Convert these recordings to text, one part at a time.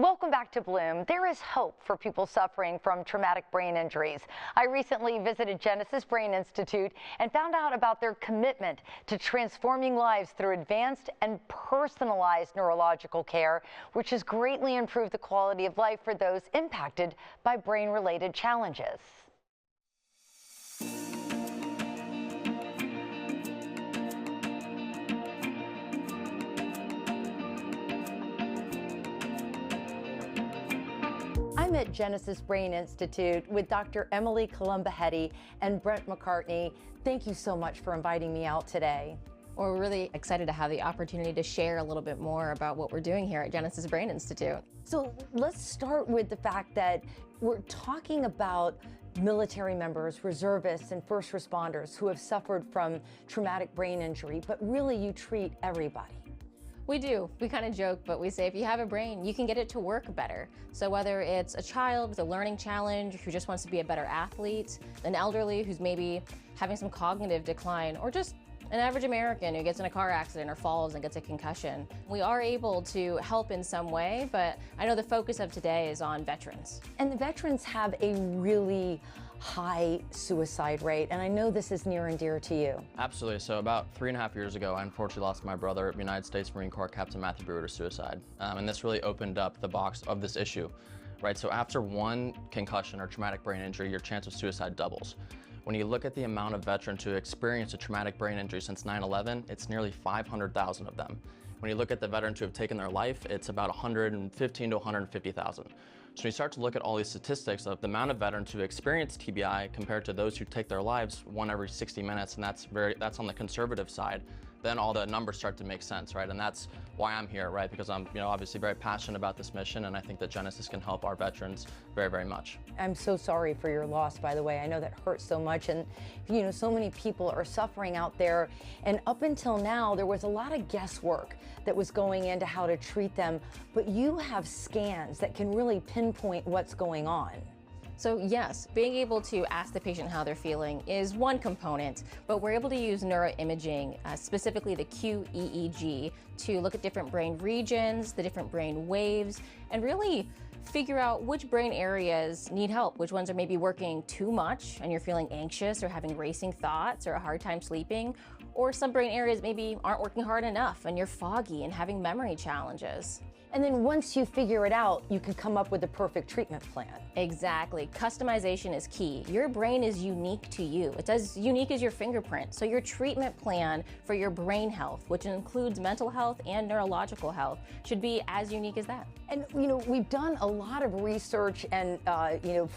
Welcome back to Bloom. There is hope for people suffering from traumatic brain injuries. I recently visited Genesis Brain Institute and found out about their commitment to transforming lives through advanced and personalized neurological care, which has greatly improved the quality of life for those impacted by brain-related challenges. I'm at Genesis Brain Institute with Dr. Emily Columbahetti and Brent McCartney. Thank you so much for inviting me out today. Well, we're really excited to have the opportunity to share a little bit more about what we're doing here at Genesis Brain Institute. So let's start with the fact that we're talking about military members, reservists, and first responders who have suffered from traumatic brain injury, but really you treat everybody. We do. We kind of joke, but we say if you have a brain, you can get it to work better. So whether it's a child with a learning challenge who just wants to be a better athlete, an elderly who's maybe having some cognitive decline, or just an average American who gets in a car accident or falls and gets a concussion, we are able to help in some way, but I know the focus of today is on veterans. And the veterans have a really high suicide rate, and I know this is near and dear to you. Absolutely. So about 3.5 years ago, I unfortunately lost my brother, United States Marine Corps Captain Matthew Brewer, to suicide. And this really opened up the box of this issue, right? So after one concussion or traumatic brain injury, your chance of suicide doubles. When you look at the amount of veterans who experienced a traumatic brain injury since 9/11, it's nearly 500,000 of them. When you look at the veterans who have taken their life, it's about 115 to 150,000. So when you start to look at all these statistics of the amount of veterans who experience TBI compared to those who take their lives one every 60 minutes, and that's on the conservative side, then all the numbers start to make sense, right? And that's why I'm here, right? Because I'm, obviously very passionate about this mission, and I think that Genesis can help our veterans very, very much. I'm so sorry for your loss, by the way. I know that hurts so much, and so many people are suffering out there. And up until now, there was a lot of guesswork that was going into how to treat them, but you have scans that can really pinpoint what's going on. So yes, being able to ask the patient how they're feeling is one component, but we're able to use neuroimaging, specifically the qEEG, to look at different brain regions, the different brain waves, and really figure out which brain areas need help, which ones are maybe working too much and you're feeling anxious or having racing thoughts or a hard time sleeping, or some brain areas maybe aren't working hard enough and you're foggy and having memory challenges. And then once you figure it out, you can come up with the perfect treatment plan. Exactly. Customization is key. Your brain is unique to you. It's as unique as your fingerprint. So your treatment plan for your brain health, which includes mental health and neurological health, should be as unique as that. And we've done a lot of research and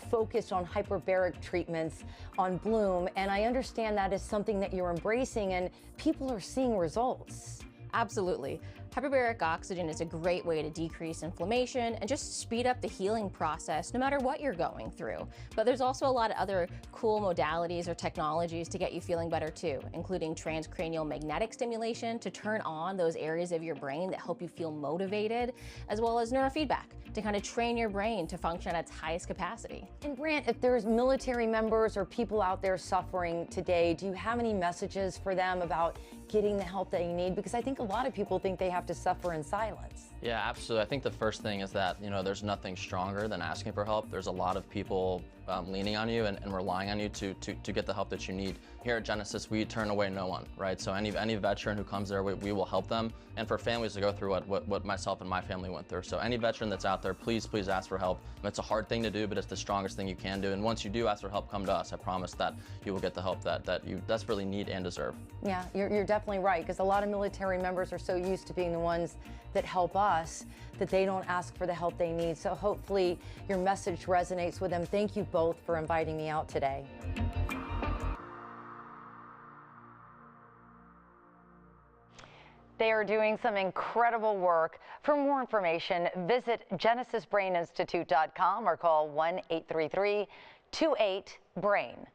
focused on hyperbaric treatments on Bloom, and I understand that is something that you're embracing and people are seeing results. Absolutely. Hyperbaric oxygen is a great way to decrease inflammation and just speed up the healing process no matter what you're going through. But there's also a lot of other cool modalities or technologies to get you feeling better too, including transcranial magnetic stimulation to turn on those areas of your brain that help you feel motivated, as well as neurofeedback to kind of train your brain to function at its highest capacity. And Brant, if there's military members or people out there suffering today, do you have any messages for them about getting the help they need? Because I think a lot of people think they have to suffer in silence. Yeah, absolutely. I think the first thing is that, there's nothing stronger than asking for help. There's a lot of people leaning on you and relying on you to get the help that you need. Here at Genesis, we turn away no one, right? So any veteran who comes there, we will help them. And for families to go through what myself and my family went through. So any veteran that's out there, please ask for help. It's a hard thing to do, but it's the strongest thing you can do. And once you do ask for help, come to us. I promise that you will get the help that you desperately need and deserve. Yeah, you're definitely right, because a lot of military members are so used to being the ones that help us that they don't ask for the help they need. So hopefully your message resonates with them. Thank you both for inviting me out today. They are doing some incredible work. For more information, visit genesisbraininstitute.com or call 1-833-28-BRAIN.